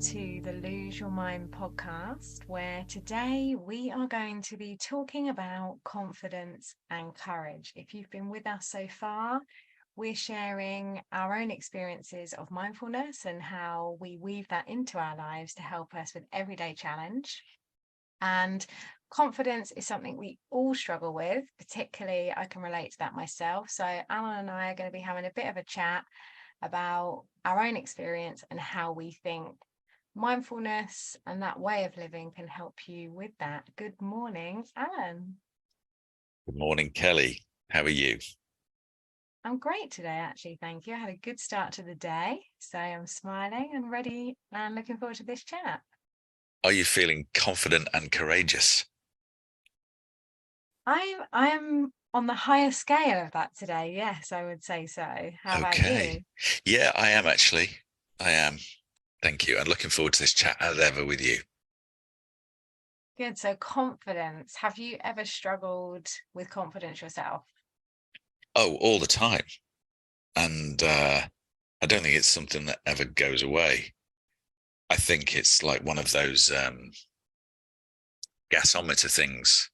to the Lose Your Mind podcast, where today we are going to be talking about confidence and courage. If you've been with us so far, we're sharing our own experiences of mindfulness and how we weave that into our lives to help us with everyday challenge. And confidence is something we all struggle with, particularly I can relate to that myself. So Alan and I are going to be having a bit of a chat about our own experience and how we think mindfulness and that way of living can help you with that. Good morning, Alan. Good morning, Kelly. How are you? I'm great today, actually. Thank you. I had a good start to the day, so I'm smiling and ready and looking forward to this chat. Are you feeling confident and courageous? I'm on the higher scale of that today. Yes, I would say so. How about you? Okay. Yeah, I am actually. I am. Thank you. And looking forward to this chat as ever with you. Good. So confidence. Have you ever struggled with confidence yourself? Oh, all the time. And I don't think it's something that ever goes away. I think it's like one of those gasometer things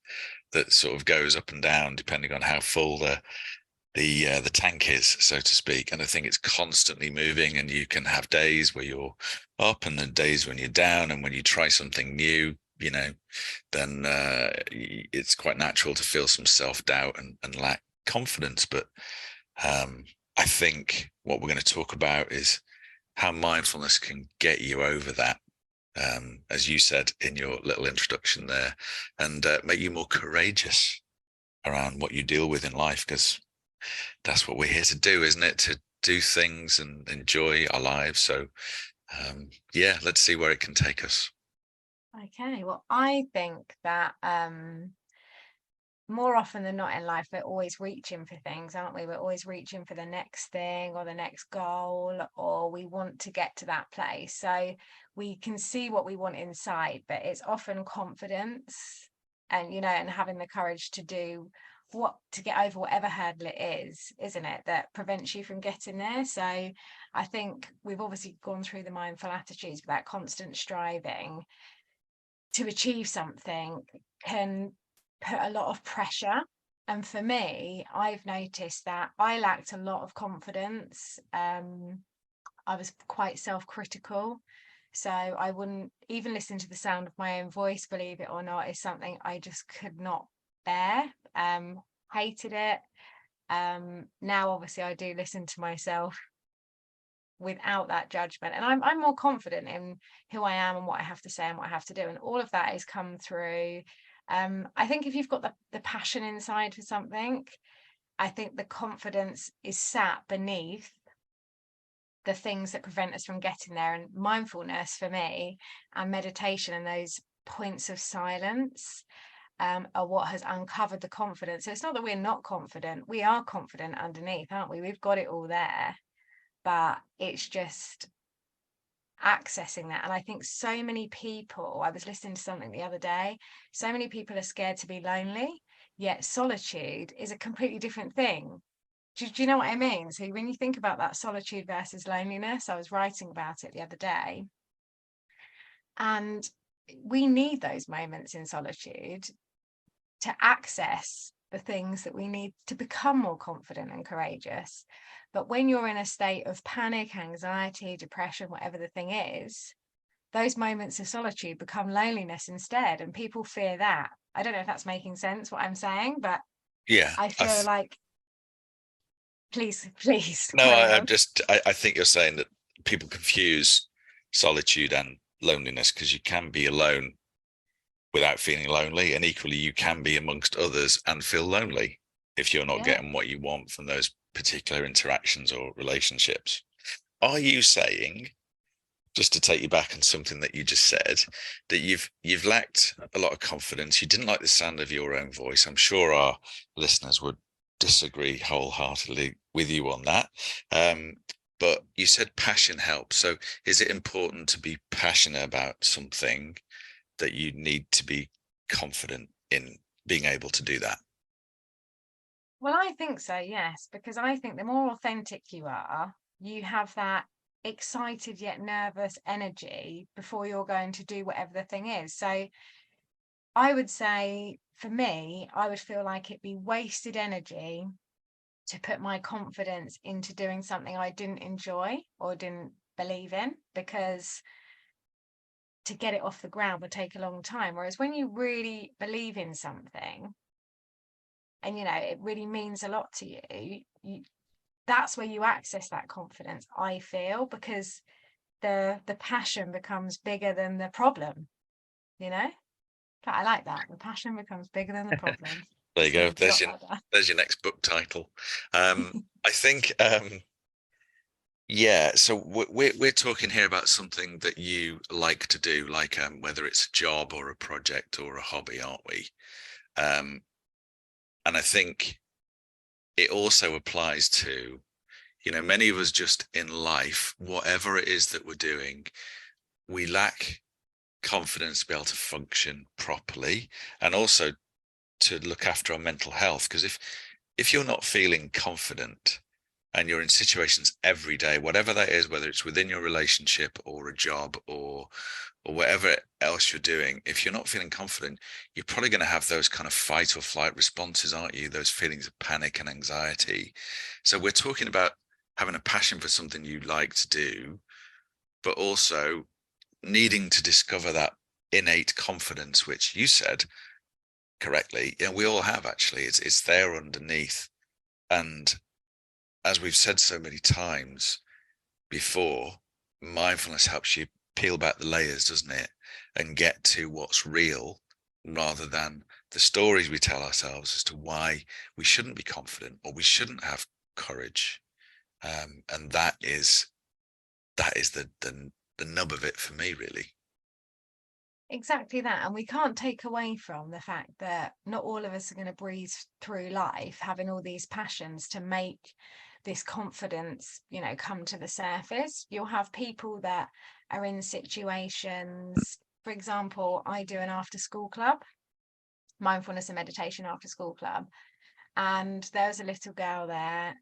that sort of goes up and down depending on how full the tank is, so to speak. And I think it's constantly moving, and you can have days where you're up and then days when you're down. And when you try something new, then it's quite natural to feel some self-doubt and lack confidence. But I think what we're going to talk about is how mindfulness can get you over that, as you said in your little introduction there, and make you more courageous around what you deal with in life, because that's what we're here to do, isn't it? To do things and enjoy our lives. So, yeah, let's see where it can take us. Okay, well, I think that more often than not in life, we're always reaching for things, aren't we? We're always reaching for the next thing or the next goal, or we want to get to that place. So we can see what we want inside, but it's often confidence and, and having the courage to do to get over whatever hurdle it is, isn't it, that prevents you from getting there. So I think we've obviously gone through the mindful attitudes, but that constant striving to achieve something can put a lot of pressure. And for me, I've noticed that I lacked a lot of confidence. I was quite self-critical. So I wouldn't even listen to the sound of my own voice, believe it or not, is something I just could not bear. Hated it. Now obviously I do listen to myself without that judgment, and I'm more confident in who I am and what I have to say and what I have to do, and all of that has come through. I think if you've got the passion inside for something, I think the confidence is sat beneath the things that prevent us from getting there. And mindfulness for me and meditation and those points of silence are what has uncovered the confidence. So it's not that we're not confident, we are confident underneath, aren't we? We've got it all there, but it's just accessing that. And I think so many people, I was listening to something the other day, so many people are scared to be lonely, yet solitude is a completely different thing. Do you know what I mean? So when you think about that solitude versus loneliness, I was writing about it the other day, and we need those moments in solitude to access the things that we need to become more confident and courageous. But when you're in a state of panic, anxiety, depression, whatever the thing is, those moments of solitude become loneliness instead. And people fear that. I don't know if that's making sense what I'm saying, but Yeah, I feel like, please no, carry I on. I think you're saying that people confuse solitude and loneliness, because you can be alone without feeling lonely, and equally you can be amongst others and feel lonely if you're not Yeah. getting what you want from those particular interactions or relationships. Are you saying, just to take you back on something that you just said, that you've lacked a lot of confidence, you didn't like the sound of your own voice? I'm sure our listeners would disagree wholeheartedly with you on that. But you said passion helps. So is it important to be passionate about something that you need to be confident in being able to do that? Well, I think so, yes, because I think the more authentic you are, you have that excited yet nervous energy before you're going to do whatever the thing is. So I would say, for me, I would feel like it'd be wasted energy to put my confidence into doing something I didn't enjoy or didn't believe in, because to get it off the ground would take a long time. Whereas when you really believe in something and, you know, it really means a lot to you, that's where you access that confidence, I feel, because the passion becomes bigger than the problem, you know? I like that. The passion becomes bigger than the problem. There you Just go. gonna jot that down. There's your next book title. I think yeah. So we're talking here about something that you like to do, like whether it's a job or a project or a hobby, aren't we? And I think it also applies to, you know, many of us just in life, whatever it is that we're doing, we lack confidence to be able to function properly, and also to look after our mental health. Because if you're not feeling confident and you're in situations every day, whatever that is, whether it's within your relationship or a job or whatever else you're doing, if you're not feeling confident, you're probably going to have those kind of fight or flight responses, aren't you? Those feelings of panic and anxiety. So we're talking about having a passion for something you like to do, but also needing to discover that innate confidence, which you said correctly, you know, we all have. Actually, it's there underneath. And as we've said so many times before, mindfulness helps you peel back the layers, doesn't it, and get to what's real, rather than the stories we tell ourselves as to why we shouldn't be confident or we shouldn't have courage. And that is the nub of it for me, really. Exactly that. And we can't take away from the fact that not all of us are going to breeze through life having all these passions to make this confidence, you know, come to the surface. You'll have people that are in situations, for example, I do an after school club, mindfulness and meditation after school club. And there's a little girl there,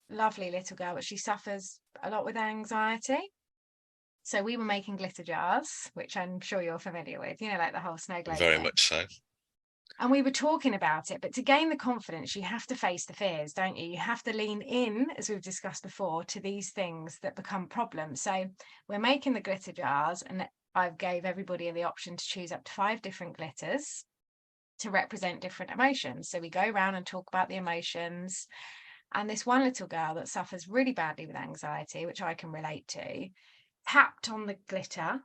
lovely little girl, but she suffers a lot with anxiety. So we were making glitter jars, which I'm sure you're familiar with, you know, like the whole snow globe Very thing. much so. And we were talking about it, but to gain the confidence, you have to face the fears, don't you? You have to lean in, as we've discussed before, to these things that become problems. So we're making the glitter jars, and I gave everybody the option to choose up to 5 different glitters to represent different emotions. So we go around and talk about the emotions. And this one little girl that suffers really badly with anxiety, which I can relate to, tapped on the glitter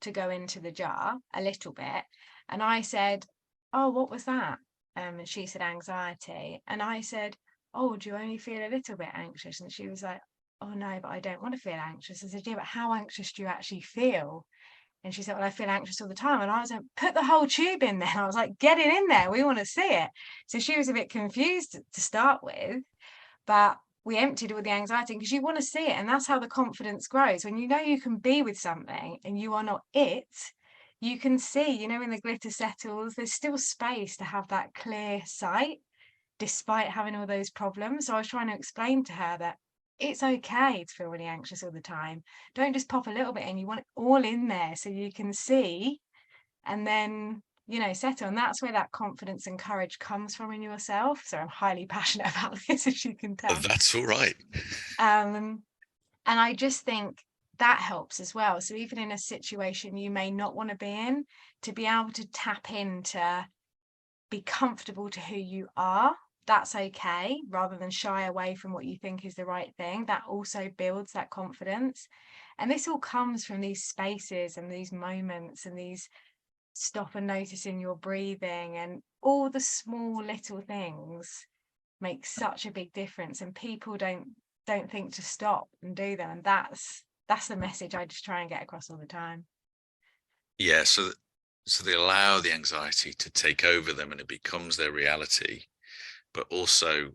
to go into the jar a little bit. And I said, "Oh, what was that?" And she said, "Anxiety." And I said, "Oh, do you only feel a little bit anxious?" And she was like, "Oh, no, but I don't want to feel anxious." I said, "Yeah, but how anxious do you actually feel?" And she said, "Well, I feel anxious all the time." And I was like, "Put the whole tube in there." I was like, "Get it in there. We want to see it." So she was a bit confused to start with, but we emptied all the anxiety because you want to see it. And that's how the confidence grows. When you know you can be with something and you are not it, you can see, you know, when the glitter settles, there's still space to have that clear sight despite having all those problems. So I was trying to explain to her that it's okay to feel really anxious all the time. Don't just pop a little bit in, you want it all in there so you can see and then, you know, settle. And that's where that confidence and courage comes from in yourself. So I'm highly passionate about this, as you can tell. That's all right. And I just think that helps as well. So even in a situation you may not want to be in, to be able to tap into, be comfortable to who you are, that's okay, rather than shy away from what you think is the right thing. That also builds that confidence. And this all comes from these spaces and these moments and these stop and noticing your breathing, and all the small little things make such a big difference, and people don't think to stop and do them. And that's the message I just try and get across all the time. Yeah. So they allow the anxiety to take over them and it becomes their reality. But also,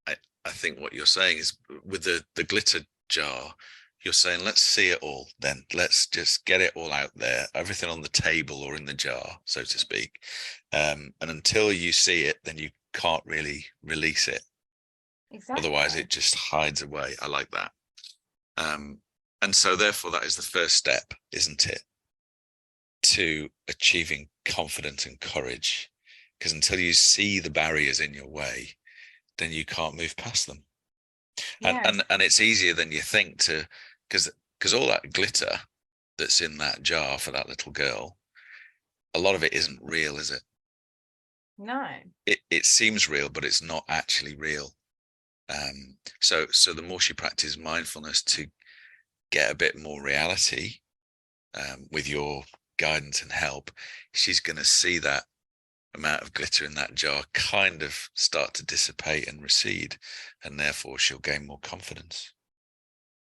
I, I think what you're saying is, with the glitter jar, you're saying, let's see it all then. Let's just get it all out there, everything on the table or in the jar, so to speak. And until you see it, then you can't really release it. Otherwise, Exactly. it just hides away. I like that. Um, And so therefore that is the first step, isn't it, to achieving confidence and courage? Because until you see the barriers in your way, then you can't move past them. And Yes. and it's easier than you think to, because all that glitter that's in that jar for that little girl, a lot of it isn't real, is it? No. It seems real, but it's not actually real. So the more she practices mindfulness to get a bit more reality, with your guidance and help, she's going to see that amount of glitter in that jar kind of start to dissipate and recede, and therefore she'll gain more confidence.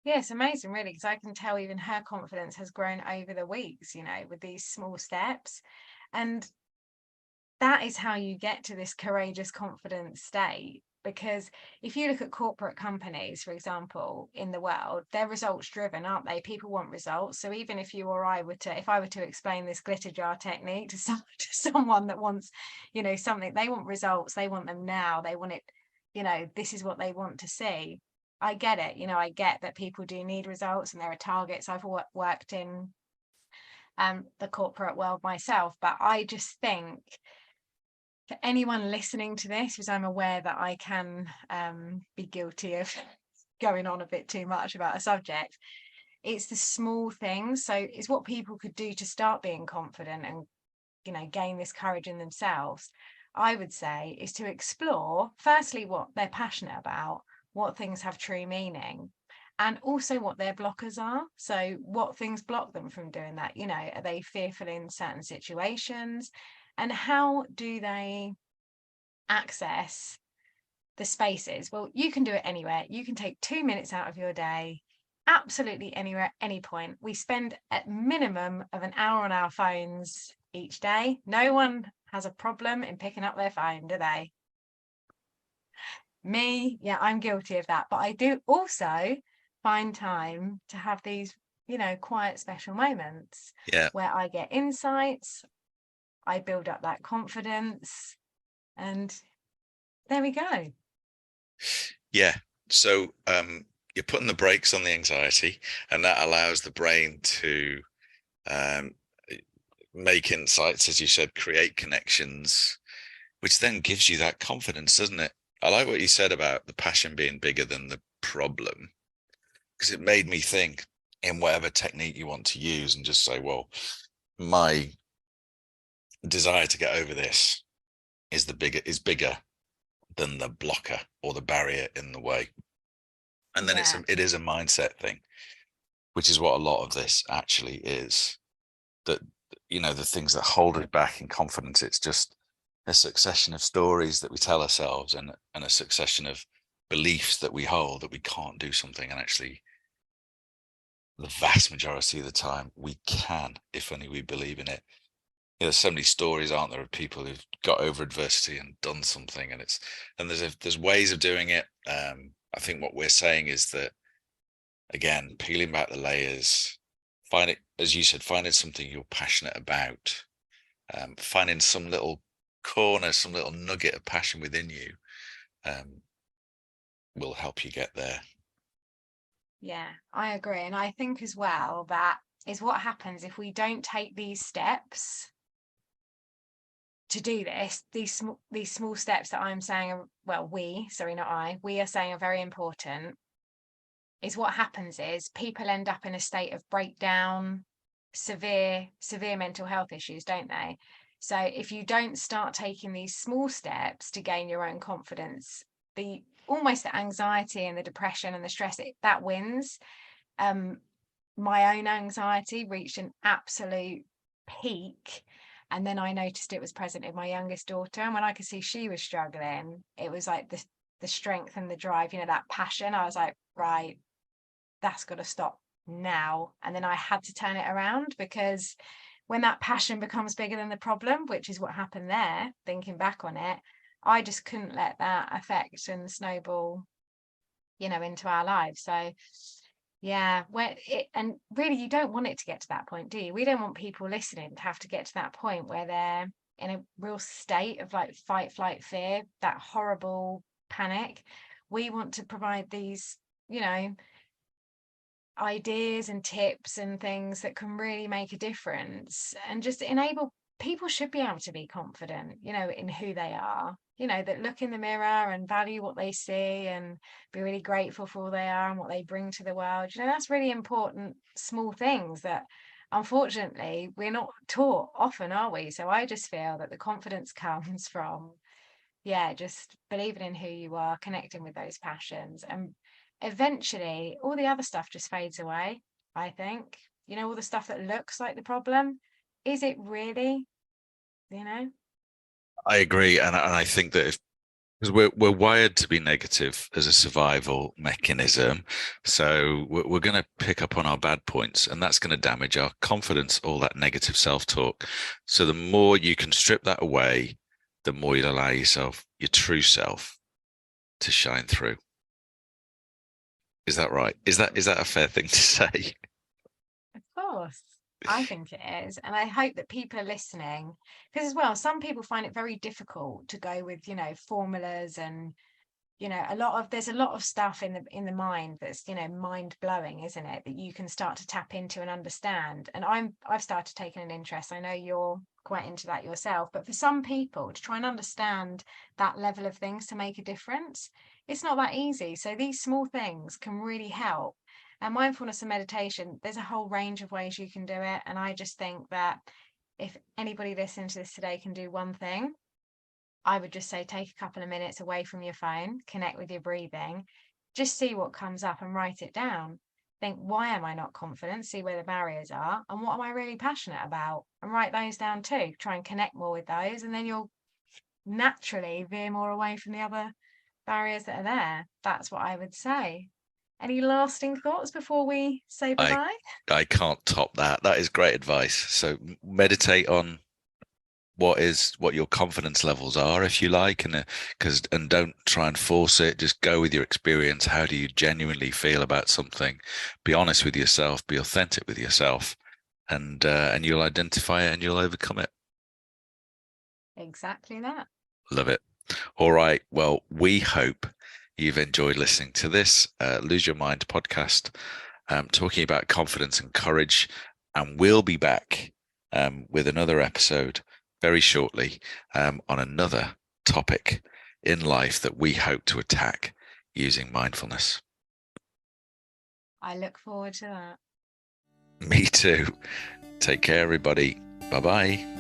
Yeah, it's amazing, really, because I can tell even her confidence has grown over the weeks, with these small steps. And that is how you get to this courageous, confident state. Because if you look at corporate companies, for example, in the world, they're results driven, aren't they? People want results. So even if you or I were to, if I were to explain this glitter jar technique to someone that wants, something, they want results, they want them now, they want it, this is what they want to see. I get it. I get that people do need results and there are targets. I've worked in the corporate world myself, but I just think for anyone listening to this, because I'm aware that I can be guilty of going on a bit too much about a subject, it's the small things. So it's what people could do to start being confident and, gain this courage in themselves. I would say is to explore, firstly, what they're passionate about, what things have true meaning, and also what their blockers are. So what things block them from doing that? Are they fearful in certain situations? And how do they access the spaces? Well, you can do it anywhere. You can take 2 minutes out of your day, absolutely anywhere, any point. We spend at minimum of an hour on our phones each day. No one has a problem in picking up their phone, do they? Me, yeah, I'm guilty of that. But I do also find time to have these, quiet, special moments Yeah. where I get insights, I build up that confidence, and there we go. Yeah. So you're putting the brakes on the anxiety, and that allows the brain to um, make insights, as you said, create connections, which then gives you that confidence, doesn't it? I like what you said about the passion being bigger than the problem, because it made me think in whatever technique you want to use and just say, well, my desire to get over this is bigger than the blocker or the barrier in the way. And then Yeah. it is a mindset thing, which is what a lot of this actually is. That, the things that hold us back in confidence, it's just a succession of stories that we tell ourselves, and a succession of beliefs that we hold that we can't do something. And actually, the vast majority of the time we can, if only we believe in it. There's so many stories, aren't there, of people who've got over adversity and done something, and there's ways of doing it. I think what we're saying is that, again, peeling back the layers, find it, as you said, finding something you're passionate about, finding some little corner, some little nugget of passion within you, um, will help you get there. Yeah, I agree. And I think as well that is what happens if we don't take these steps to do this. These small steps that I'm saying are, well, we are saying are very important. Is what happens is people end up in a state of breakdown, severe mental health issues, don't they? So if you don't start taking these small steps to gain your own confidence, the almost the anxiety and the depression and the stress, that wins. My own anxiety reached an absolute peak, and then I noticed it was present in my youngest daughter, and when I could see she was struggling, it was like the strength and the drive, that passion. I was like, right, that's got to stop now. And then I had to turn it around, because when that passion becomes bigger than the problem, which is what happened there, thinking back on it, I just couldn't let that affect and snowball, into our lives. So yeah, and really you don't want it to get to that point, do you? We don't want people listening to have to get to that point where they're in a real state of like fight, flight, fear, that horrible panic. We want to provide these, ideas and tips and things that can really make a difference and just enable people should be able to be confident, in who they are, that look in the mirror and value what they see and be really grateful for who they are and what they bring to the world. That's really important, small things that unfortunately we're not taught often, are we? So I just feel that the confidence comes from, just believing in who you are, connecting with those passions, and eventually all the other stuff just fades away, I think. All the stuff that looks like the problem, is it really? I agree, and I think that if because we're wired to be negative as a survival mechanism, so we're going to pick up on our bad points, and that's going to damage our confidence, all that negative self-talk. So the more you can strip that away, the more you'll allow yourself, your true self, to shine through. Is that right? Is that a fair thing to say? Of course. I think it is. And I hope that people are listening, because as well, some people find it very difficult to go with, formulas and, there's a lot of stuff in the mind that's, mind blowing, isn't it? That you can start to tap into and understand. And I've started taking an interest. I know you're quite into that yourself, but for some people to try and understand that level of things to make a difference, it's not that easy. So these small things can really help. And mindfulness and meditation, there's a whole range of ways you can do it. And I just think that if anybody listening to this today can do one thing, I would just say take a couple of minutes away from your phone, connect with your breathing, just see what comes up and write it down. Think, why am I not confident? See where the barriers are, and what am I really passionate about? And write those down too. Try and connect more with those, and then you'll naturally veer more away from the other barriers that are there. That's what I would say. Any lasting thoughts before we say I bye-bye? I can't top that. That is great advice. So meditate on what your confidence levels are, if you like, and don't try and force it. Just go with your experience. How do you genuinely feel about something? Be honest with yourself. Be authentic with yourself, and you'll identify it and you'll overcome it. Exactly that. Love it. All right. Well, we hope you've enjoyed listening to this Lose Your Mind podcast, talking about confidence and courage. And we'll be back with another episode very shortly on another topic in life that we hope to attack using mindfulness. I look forward to that. Me too. Take care, everybody. Bye bye.